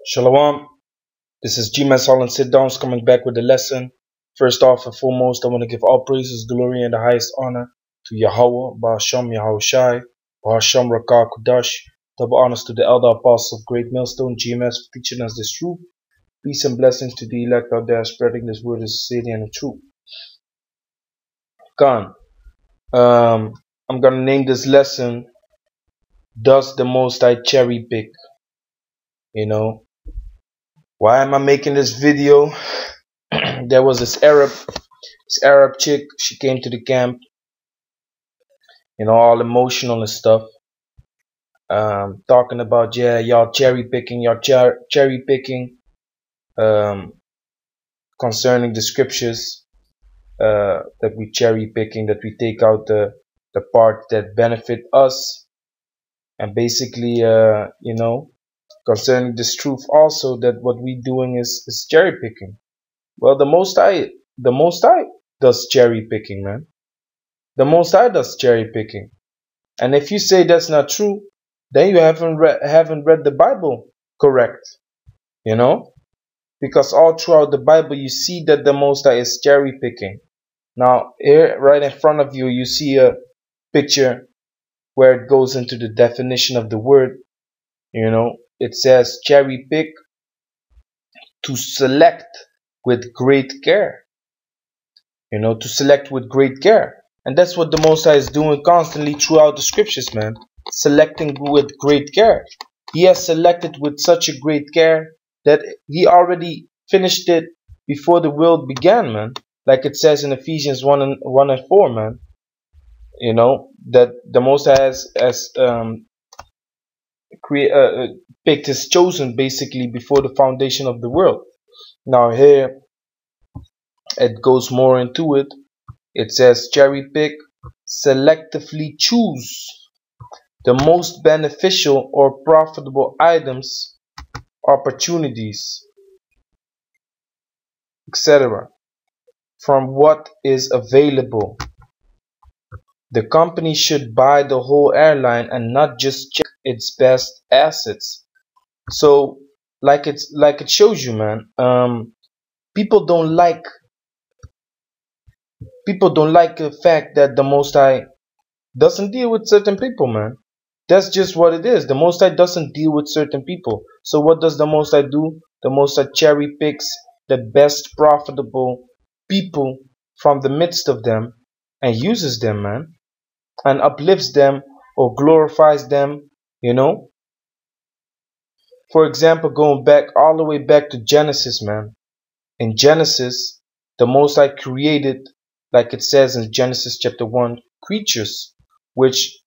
Shalom, this is G-Mess All and Sit Downs coming back with a lesson. First off and foremost, I want to give all praises, glory, and the highest honor to Yahweh, Ba'asham Yahweh Shai, Ba'asham Rakah Kudash. Double honors to the elder apostle of Great Millstone, GMS, for teaching us this truth. Peace and blessings to the elect out there spreading this word of sincerity and the truth. Gone. I'm going to name this lesson, Does the Most High Cherry Pick? Why am I making this video? There was this Arab chick. She came to the camp, all emotional and stuff, talking about, yeah, y'all cherry picking, concerning the scriptures, that we cherry picking, that we take out the part that benefit us, and basically, concerning this truth also, that what we doing is cherry picking. Well, the Most High does cherry picking, man. The Most High does cherry picking. And if you say that's not true, then you haven't read the Bible correct, because all throughout the Bible you see that the Most High is cherry picking. Now here, right in front of you, you see a picture where it goes into the definition of the word. It says cherry pick, to select with great care. To select with great care. And that's what the Most High is doing constantly throughout the scriptures, man. Selecting with great care. He has selected with such a great care that he already finished it before the world began, man. Like it says in Ephesians 1 and 4, man. That the Most High has picked his chosen basically before the foundation of the world. Now here it goes more into it. It says cherry pick, selectively choose the most beneficial or profitable items, opportunities, etc. from what is available. The company should buy the whole airline and not just check its best assets. So like it shows you, man, people don't like the fact that the Most High doesn't deal with certain people, man. That's just what it is. The Most High doesn't deal with certain people. So what does the Most High do? The Most High cherry picks the best profitable people from the midst of them and uses them, man, and uplifts them or glorifies them, For example, going back all the way back to Genesis, man. In Genesis, the Most High created, like it says in Genesis chapter 1, creatures, which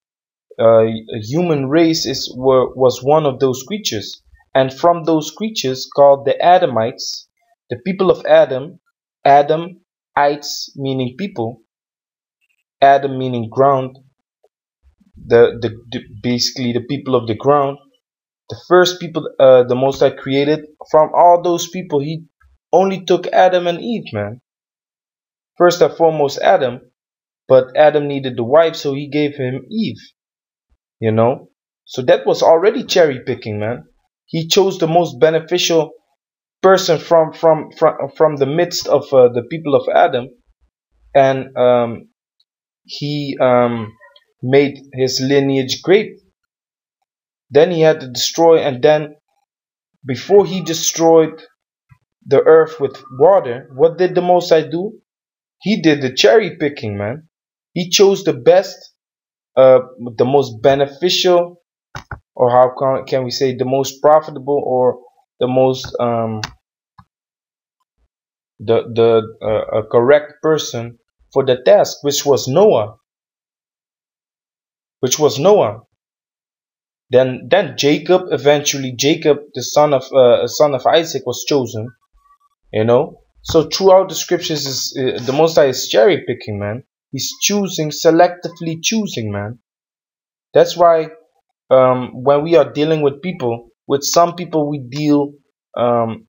a human race was one of those creatures. And from those creatures called the Adamites, the people of Adam, Adamites meaning people, Adam meaning ground, basically the people of the ground, the first people the Most High created. From all those people, he only took Adam and Eve, man. First and foremost Adam, but Adam needed the wife, so he gave him Eve. So that was already cherry picking, man. He chose the most beneficial person from the midst of the people of Adam, and he made his lineage great. Then he had to destroy, and then before he destroyed the earth with water, what did the Most High do? He did the cherry picking, man. He chose the best, the most beneficial, or how can we say, the most profitable, or the most a correct person for the task, which was Noah. Then Jacob, eventually Jacob, the son of Isaac, was chosen. So throughout the scriptures, the Most High is cherry picking, man. He's selectively choosing, man. That's why when we are dealing with some people we deal calm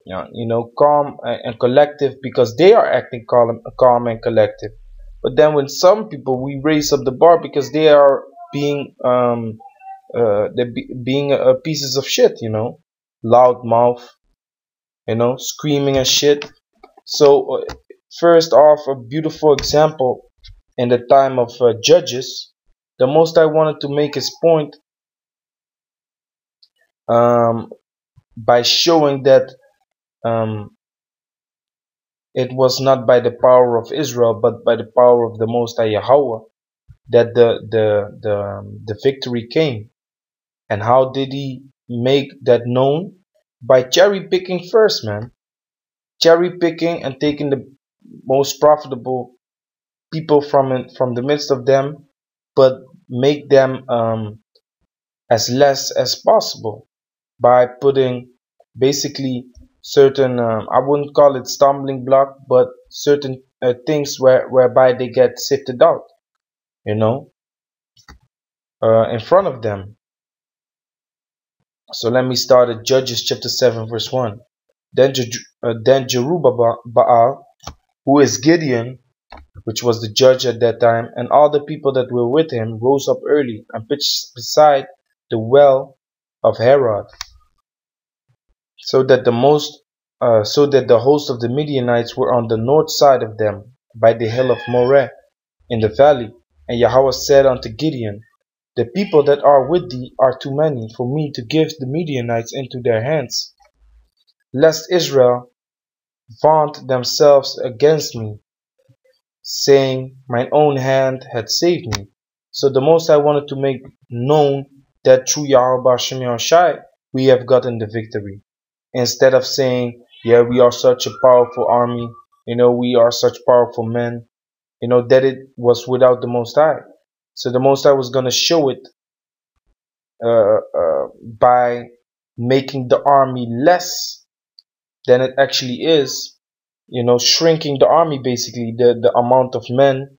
and collective, because they are acting calm and collective. But then with some people we raise up the bar because they are being pieces of shit, loud mouth, screaming and shit. So first off, a beautiful example in the time of Judges. The most I wanted to make his point um, by showing that um, it was not by the power of Israel, but by the power of the Most High Yahweh that the victory came. And how did he make that known? By cherry picking first, man. Cherry picking and taking the most profitable people from the midst of them, but make them as less as possible by putting basically certain I wouldn't call it stumbling block, but certain things whereby they get sifted out, you know, in front of them. So let me start at Judges chapter 7 verse 1. Then Jerubbaal, who is Gideon, which was the judge at that time, and all the people that were with him rose up early and pitched beside the well of Herod, so that the host of the Midianites were on the north side of them, by the hill of Moreh in the valley. And Yahweh said unto Gideon, the people that are with thee are too many for me to give the Midianites into their hands, lest Israel vaunt themselves against me, saying, mine own hand had saved me. So the Most I wanted to make known that through Yahweh Shem Yahushai we have gotten the victory. Instead of saying, yeah, we are such a powerful army, we are such powerful men, that it was without the Most High. So the Most High was going to show it by making the army less than it actually is, shrinking the army, basically the amount of men,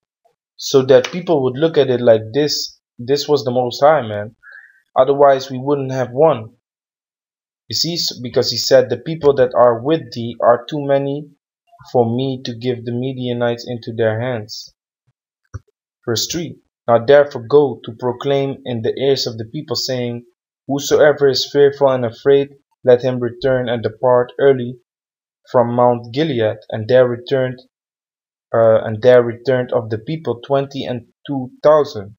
so that people would look at it like this was the Most High, man. Otherwise we wouldn't have won. You see, because he said the people that are with thee are too many for me to give the Midianites into their hands. Verse 3. Now therefore go to proclaim in the ears of the people, saying, whosoever is fearful and afraid, let him return and depart early from Mount Gilead. And there returned of the people 22,000,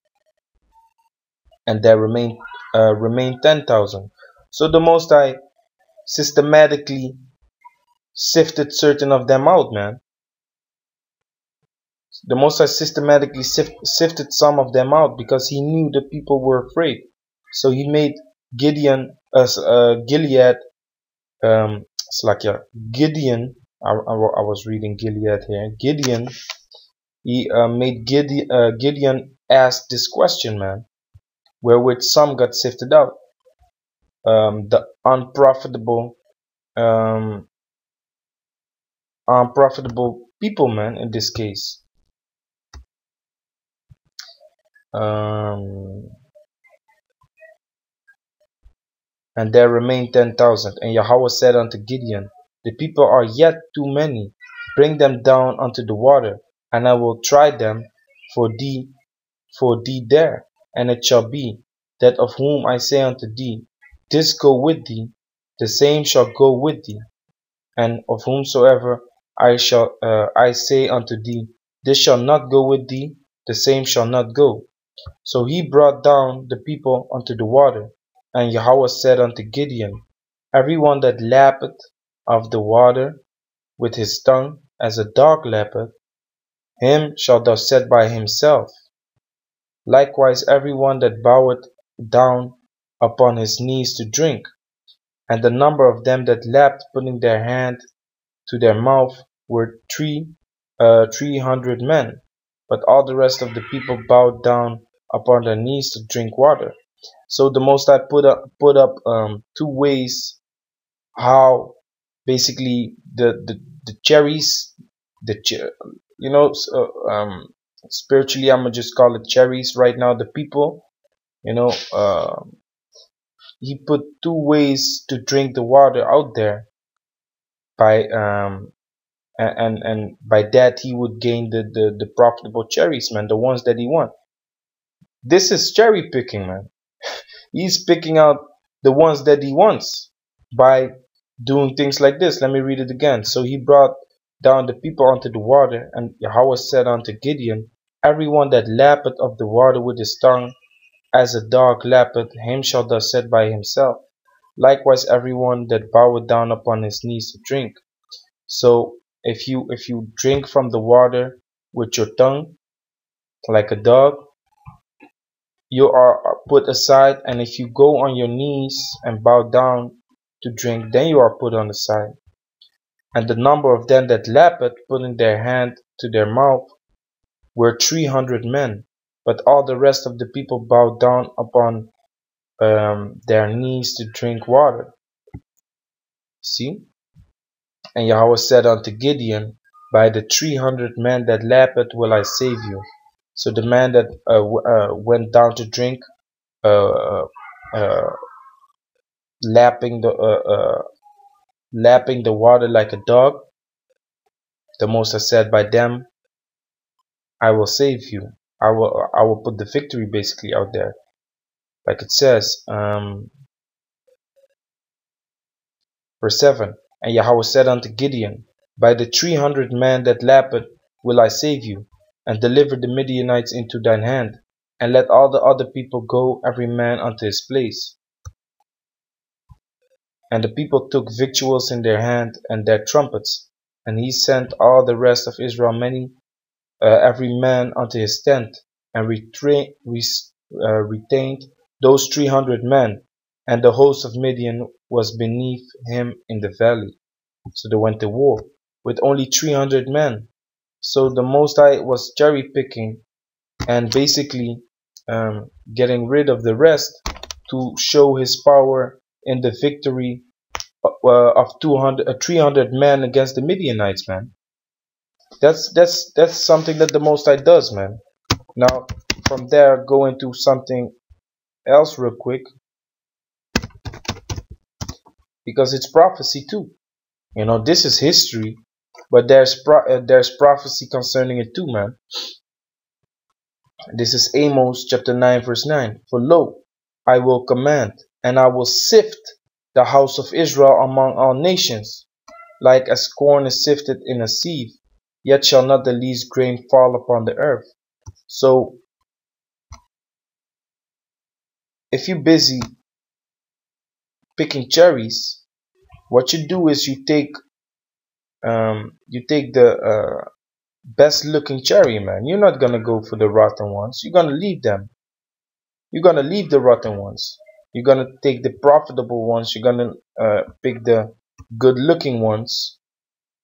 and there remained 10,000. So the Most High systematically sifted certain of them out, man. The Most High systematically sifted some of them out because he knew the people were afraid. So he made Gideon, Gilead, Gideon. I was reading Gilead here. Gideon. He made Gideon ask this question, man, wherewith some got sifted out. The unprofitable people, man, in this case. And there remained 10,000. And Yahweh said unto Gideon, the people are yet too many. Bring them down unto the water, and I will try them for thee there. And it shall be, that of whom I say unto thee, this go with thee, the same shall go with thee. And of whomsoever I say unto thee, this shall not go with thee, the same shall not go. So he brought down the people unto the water. And Yahweh said unto Gideon, every one that lappeth of the water with his tongue, as a dog lappeth, him shalt thou set by himself. Likewise every one that boweth down upon his knees to drink. And the number of them that lapped, putting their hand to their mouth, were 300 men. But all the rest of the people bowed down upon their knees to drink water. So the Most High put up two ways how basically the cherries, spiritually I'm gonna just call it cherries right now. The people, he put two ways to drink the water out there. By and by that he would gain the profitable cherries, man, the ones that he wants. This is cherry picking, man. He's picking out the ones that he wants. by doing things like this. Let me read it again. So he brought down the people unto the water, and Yahweh said unto Gideon, everyone that lappeth of the water with his tongue, as a dog lappeth, him shall thou set by himself. Likewise everyone that boweth down upon his knees to drink. So if you drink from the water with your tongue like a dog, you are put aside, and if you go on your knees and bow down to drink, then you are put on the side. And the number of them that lapped, putting their hand to their mouth, were 300 men. But all the rest of the people bowed down upon their knees to drink water. See? And Yahweh said unto Gideon, by the 300 men that lapped will I save you. So the man that went down to drink, uh, uh, lapping the water like a dog, the Most High said, by them I will save you. I will put the victory basically out there, like it says, verse 7. And Yahweh said unto Gideon, by the 300 men that lapped will I save you, and deliver the Midianites into thine hand, and let all the other people go, every man unto his place. And the people took victuals in their hand and their trumpets, and he sent all the rest of Israel many, every man unto his tent, and retained those 300 men, and the host of Midian was beneath him in the valley. So they went to war with only 300 men. So the Most High was cherry picking and basically getting rid of the rest to show his power in the victory of 300 men against the Midianites, man. That's something that the Most High does, man. Now, from there, go into something else real quick, because it's prophecy too. You know, this is history, but there's prophecy concerning it too, man. This is Amos chapter 9 verse 9. For lo, I will command, and I will sift the house of Israel among all nations, like as corn is sifted in a sieve, yet shall not the least grain fall upon the earth. So, if you're busy picking cherries, what you do is you take the best looking cherry, man. You're not gonna go for the rotten ones. You're gonna leave them. You're gonna leave the rotten ones. You're gonna take the profitable ones. You're gonna pick the good looking ones,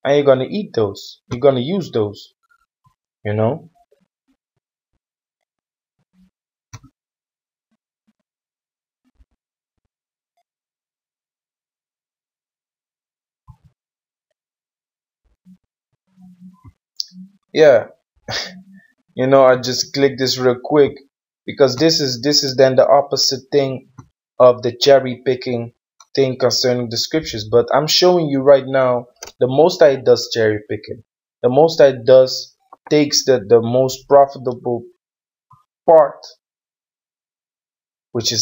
and you're gonna eat those. You're gonna use those. You know. Yeah. You know, I just clicked this real quick because this is then the opposite thing of the cherry picking thing concerning the scriptures. But I'm showing you right now the Most High does cherry picking. The Most High does takes the most profitable part, which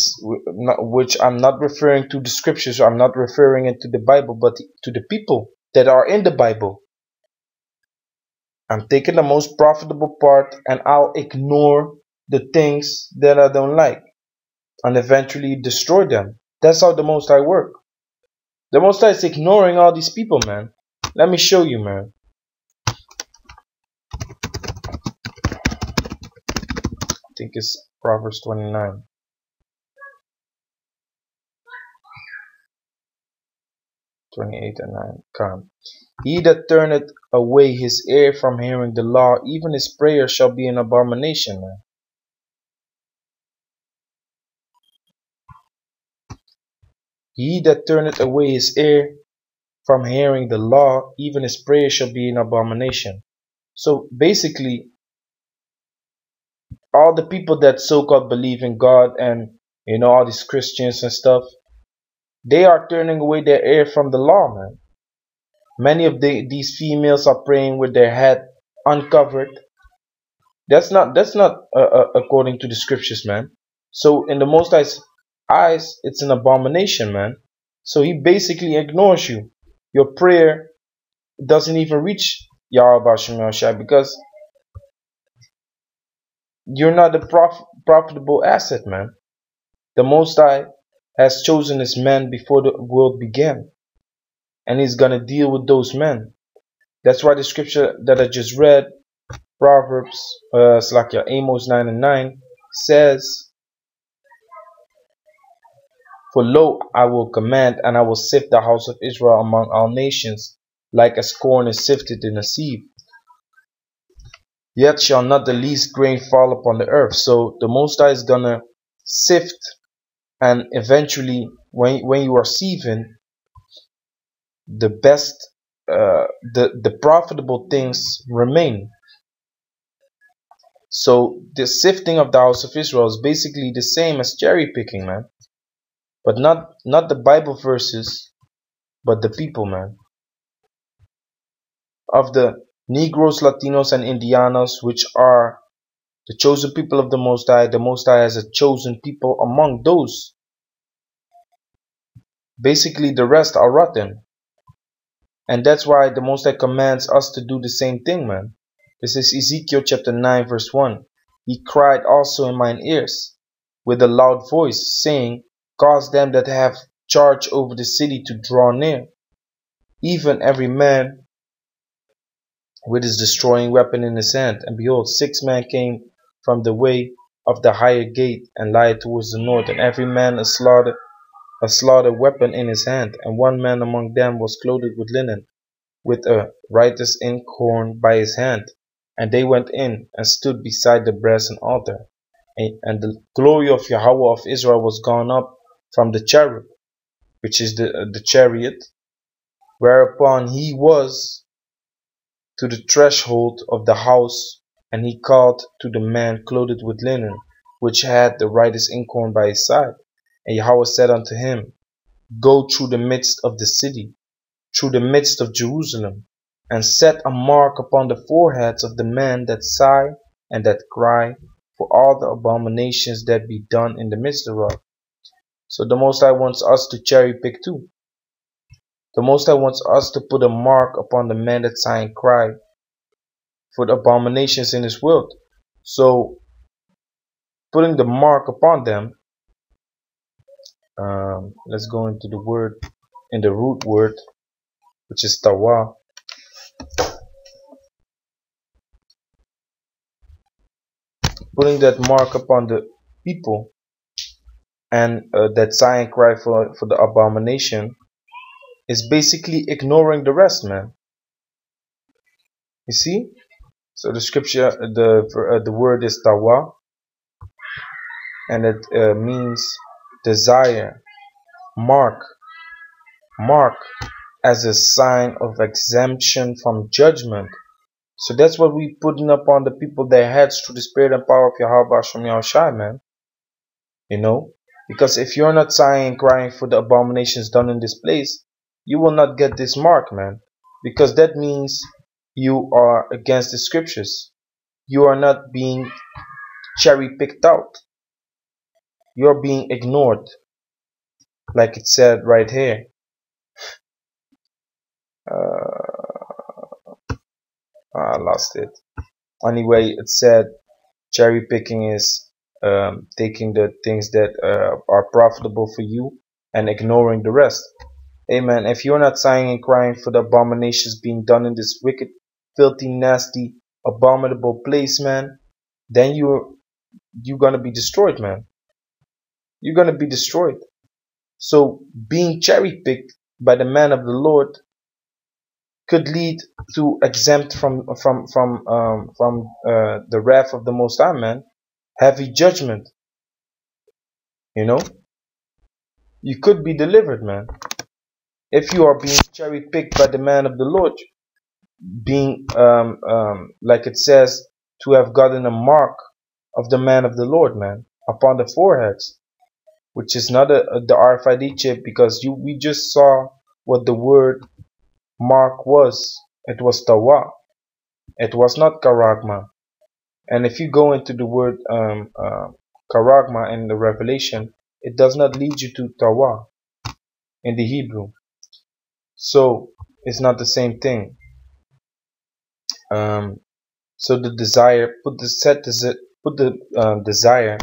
I'm not referring to the scriptures. I'm not referring it to the Bible, but to the people that are in the Bible. I'm taking the most profitable part, and I'll ignore the things that I don't like, and eventually destroy them. That's how the Most High work. The Most High is ignoring all these people, man. Let me show you, man. I think it's Proverbs 29. 28 and 9. Come. He that turneth away his ear from hearing the law, even his prayer shall be an abomination, man. He that turneth away his ear from hearing the law, even his prayer shall be an abomination. So basically, all the people that so-called believe in God, and you know, all these Christians and stuff, they are turning away their ear from the law, man. Many of these females are praying with their head uncovered. That's not according to the scriptures, man. So in the Most High's eyes, it's an abomination, man. So he basically ignores you. Your prayer doesn't even reach Yahweh Shem Yahushai because you're not a profitable asset, man. The Most High has chosen his men before the world began, and he's gonna deal with those men. That's why the scripture that I just read, Proverbs, Amos 9:9, says, "For lo, I will command, and I will sift the house of Israel among all nations, like as corn is sifted in a sieve. Yet shall not the least grain fall upon the earth." So the Most High is gonna sift, and eventually, when you are sieving, the best, the profitable things remain. So the sifting of the house of Israel is basically the same as cherry picking, man. But not the Bible verses, but the people, man. Of the negroes, latinos, and indianos, which are the chosen people of the Most High has a chosen people among those. Basically, the rest are rotten. And that's why the Most High commands us to do the same thing, man. This is Ezekiel chapter 9, verse 1. He cried also in mine ears with a loud voice, saying, "Cause them that have charge over the city to draw near, even every man with his destroying weapon in his hand. And behold, 6 men came from the way of the higher gate, and lied towards the north, and every man a slaughter weapon in his hand. And one man among them was clothed with linen, with a writer's inkhorn by his hand. And they went in and stood beside the brazen altar. And the glory of Yahweh of Israel was gone up from the cherub, which is the chariot, whereupon he was to the threshold of the house, and he called to the man clothed with linen, which had the writer's inkhorn by his side. And Yahweh said unto him, Go through the midst of the city, through the midst of Jerusalem, and set a mark upon the foreheads of the men that sigh and that cry for all the abominations that be done in the midst thereof. So the Most High wants us to cherry pick too. The Most High wants us to put a mark upon the men that sigh and cry for the abominations in this world. So putting the mark upon them, let's go into the word, in the root word, which is tawa. Putting that mark upon the people and that sigh and cry for the abomination is basically ignoring the rest, man. You see? So the scripture, the word is tawa, and it means desire, mark as a sign of exemption from judgment. So that's what we putting upon the people their heads through the spirit and power of Yahweh Shem Yahushai, man. You know, because if you're not sighing and crying for the abominations done in this place, you will not get this mark, man. Because that means you are against the scriptures. You are not being cherry picked out. You're being ignored, like it said right here. I lost it. Anyway, it said cherry picking is taking the things that are profitable for you and ignoring the rest. Amen. If you're not sighing and crying for the abominations being done in this wicked, filthy, nasty, abominable place, man, then you're gonna be destroyed, man. You're gonna be destroyed. So being cherry picked by the man of the Lord could lead to exempt from the wrath of the Most High, man. Heavy judgment. You know, you could be delivered, man, if you are being cherry picked by the man of the Lord, being like it says, to have gotten a mark of the man of the Lord, man, upon the foreheads, which is not the RFID chip, because we just saw what the word mark was. It was tawa. It was not karagma. And if you go into the word karagma in the Revelation, it does not lead you to tawa. in the Hebrew. So it's not the same thing. So the desire, put the desire of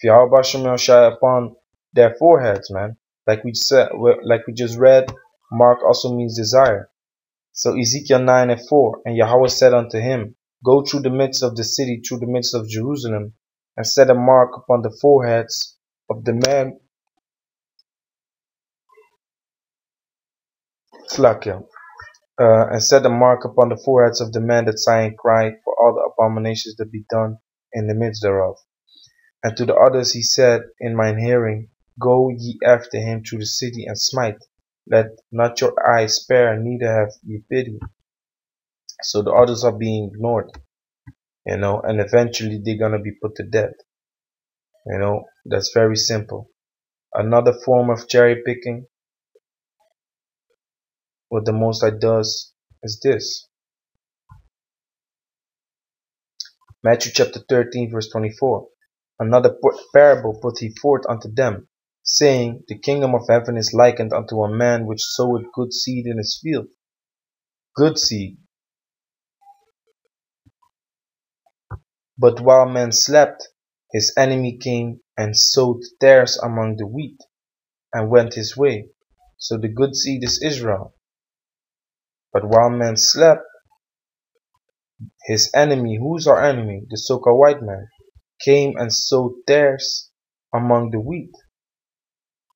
Yahweh Shem Shai upon their foreheads, man. Like we said, like we just read, mark also means desire. So Ezekiel 9:4, and Yahweh said unto him, Go through the midst of the city, through the midst of Jerusalem, and set a mark upon the foreheads of the men. Slakia. And set a mark upon the foreheads of the men that sigh and cry for all the abominations that be done in the midst thereof. And to the others he said in mine hearing, Go ye after him through the city and smite. Let not your eyes spare, neither have ye pity. So the others are being ignored, and eventually they're gonna be put to death. That's very simple. Another form of cherry picking, what the Most High does, is this. Matthew chapter 13 verse 24. Another parable put he forth unto them, saying, The kingdom of heaven is likened unto a man which sowed good seed in his field. Good seed. But while men slept, his enemy came and sowed tares among the wheat, and went his way. So the good seed is Israel. But while men slept, his enemy, who's our enemy? The so-called white man, came and sowed tares among the wheat.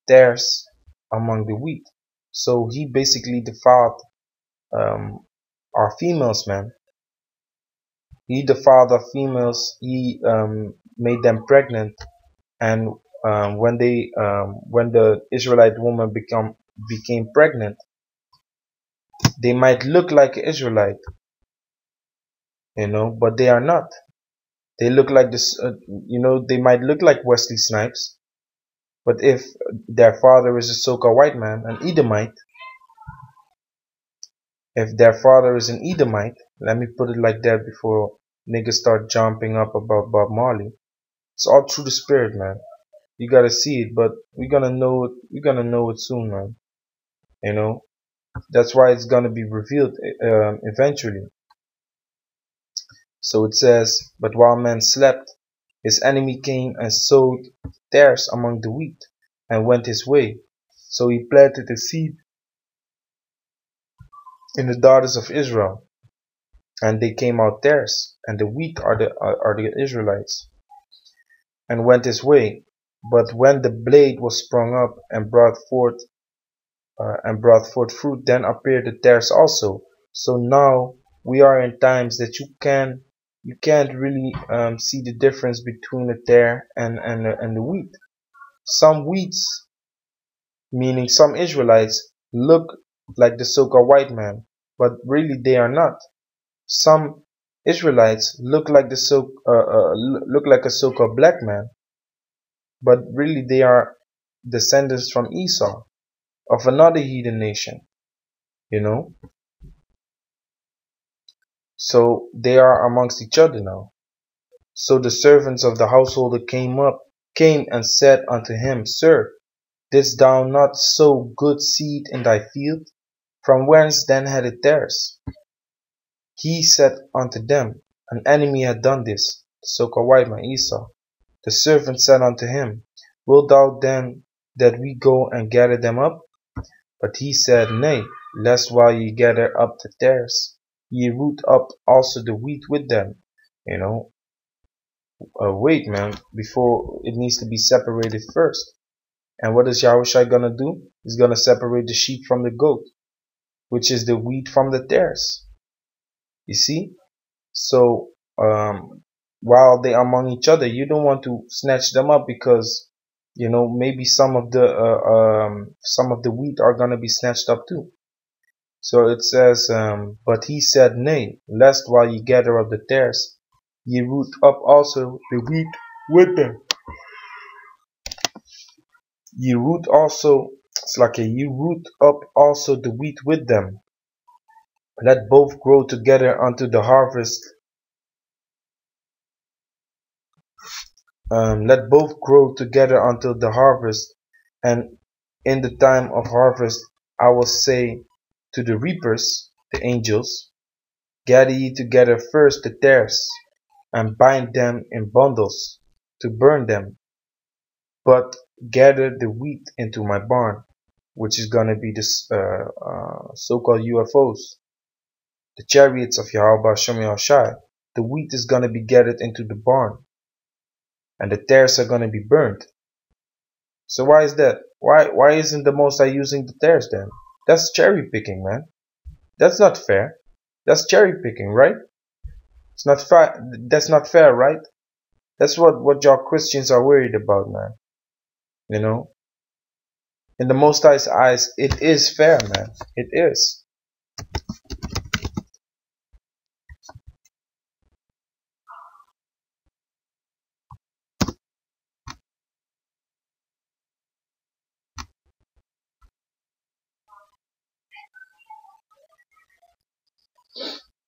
Tares among the wheat. So he basically defiled our females, man. He defiled our females. He made them pregnant, and when the Israelite woman became pregnant, they might look like an Israelite, but they are not. They look like this, they might look like Wesley Snipes, but if their father is a so-called white man, an Edomite, if their father is an Edomite, let me put it like that before niggas start jumping up about Bob Marley. It's all through the spirit, man. You gotta see it, but we're gonna know it. We're gonna know it soon, man. That's why it's gonna be revealed eventually. So it says, but while men slept, his enemy came and sowed tares among the wheat, and went his way. So he planted the seed in the daughters of Israel, and they came out tares, and the wheat are the Israelites, and went his way. But when the blade was sprung up and brought forth fruit, then appeared the tares also. So now we are in times that you can't really see the difference between a tare and the wheat. Some wheats, meaning some Israelites, look like the so-called white man, but really they are not. Some Israelites look like look like a so-called black man, but really they are descendants from Esau, of another heathen nation. So they are amongst each other now. So the servants of the householder came and said unto him, Sir, didst thou not sow good seed in thy field? From whence then had it tares? He said unto them, An enemy hath done this, the so-called white man Esau. The servant said unto him, Wilt thou then that we go and gather them up? But he said, Nay, lest while ye gather up the tares, ye root up also the wheat with them. Wait, man, before it needs to be separated first. And what is Yahushua gonna do? He's gonna separate the sheep from the goat, which is the wheat from the tares. You see? So while they are among each other, you don't want to snatch them up, because maybe some of the wheat are gonna be snatched up too. So it says, but he said, Nay, lest while ye gather up the tares, ye root up also the wheat with them. Ye root up also the wheat with them. Let both grow together unto the harvest. Let both grow together until the harvest, and In the time of harvest I will say to the reapers, the angels, gather ye together first the tares, and bind them in bundles, to burn them, but gather the wheat into my barn, which is gonna be this so-called UFOs, the chariots of Yahweh Shem Shai. The wheat is gonna be gathered into the barn, and the tares are gonna be burned. So why is that? Why isn't the Most High using the tares then? That's cherry picking, man. That's not fair. That's cherry picking, right? It's not fair. That's not fair, right? That's what y'all Christians are worried about, man. You know, in the Most High's eyes, it is fair, man. It is.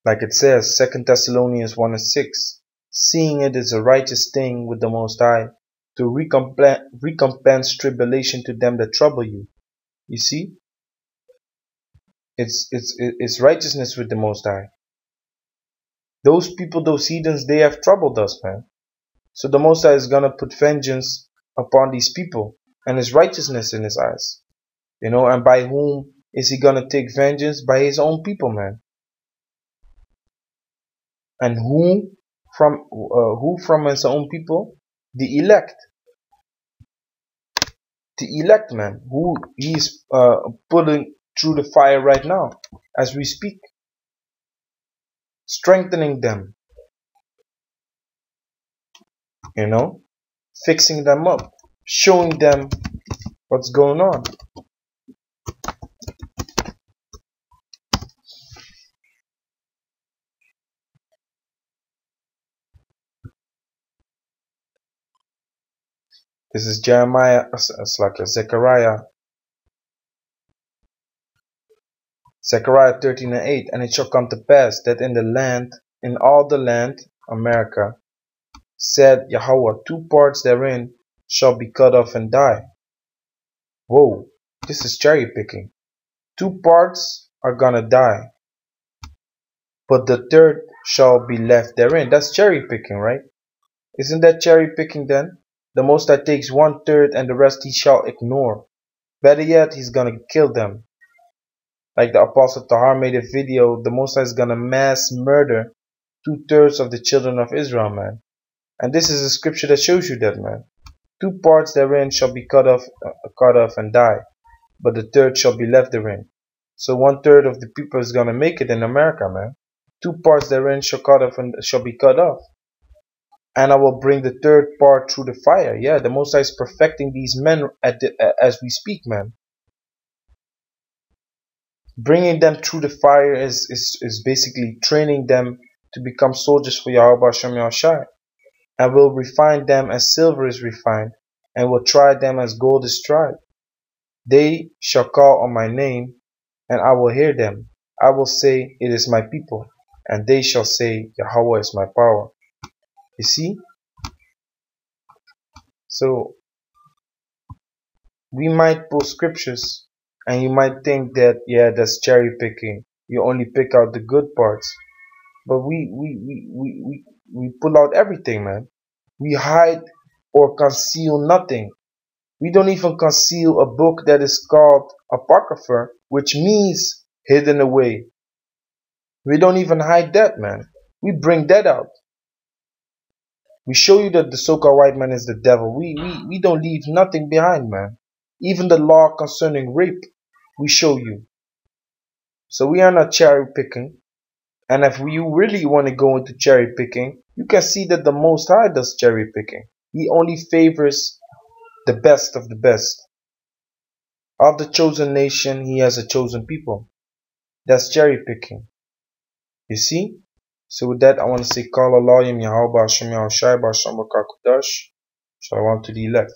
Like it says, 2 Thessalonians 1:6, seeing it is a righteous thing with the Most High to recompense tribulation to them that trouble you. You see, it's righteousness with the Most High. Those people, those heathens, they have troubled us, man. So the Most High is gonna put vengeance upon these people, and His righteousness in His eyes. You know, and by whom is He gonna take vengeance? By His own people, man. And who from His own people? The elect. The elect, man, who He is putting through the fire right now, as we speak, strengthening them. You know, fixing them up, showing them what's going on. This is Jeremiah, Zacarhy 13:8, and it shall come to pass that in all the land, America, said Yahweh, 2 parts therein shall be cut off and die. Whoa, this is cherry picking. 2 parts are gonna die, but the third shall be left therein. That's cherry picking, right? Isn't that cherry picking then? The Most High takes 1/3 and the rest He shall ignore. Better yet, He's gonna kill them. Like the Apostle Tahar made a video, the Most High is gonna mass murder 2/3 of the children of Israel, man. And this is a scripture that shows you that, man. 2 parts therein shall be cut off and die, but the third shall be left therein. So 1/3 of the people is gonna make it in America, man. 2 parts therein shall be cut off. And I will bring the third part through the fire. Yeah, the Most High is perfecting these men as we speak, man. Bringing them through the fire is basically training them to become soldiers for Yahweh Shem Yahshai, and will refine them as silver is refined, and will try them as gold is tried. They shall call on my name, and I will hear them. I will say, it is my people, and they shall say, Yahweh is my power. You see? So, we might pull scriptures, and you might think that, yeah, that's cherry picking. You only pick out the good parts. But we pull out everything, man. We hide or conceal nothing. We don't even conceal a book that is called Apocrypha, which means hidden away. We don't even hide that, man. We bring that out. We show you that the so-called white man is the devil. We don't leave nothing behind, man. Even the law concerning rape, we show you. So we are not cherry picking. And if you really want to go into cherry picking, you can see that the Most High does cherry picking. He only favors the best of the best. Of the chosen nation, He has a chosen people. That's cherry picking. You see? So with that, I want to say, Kal Allah Yahweh Hashem Yahushai B'Hashem B'Kakodash. Shalom to the elect.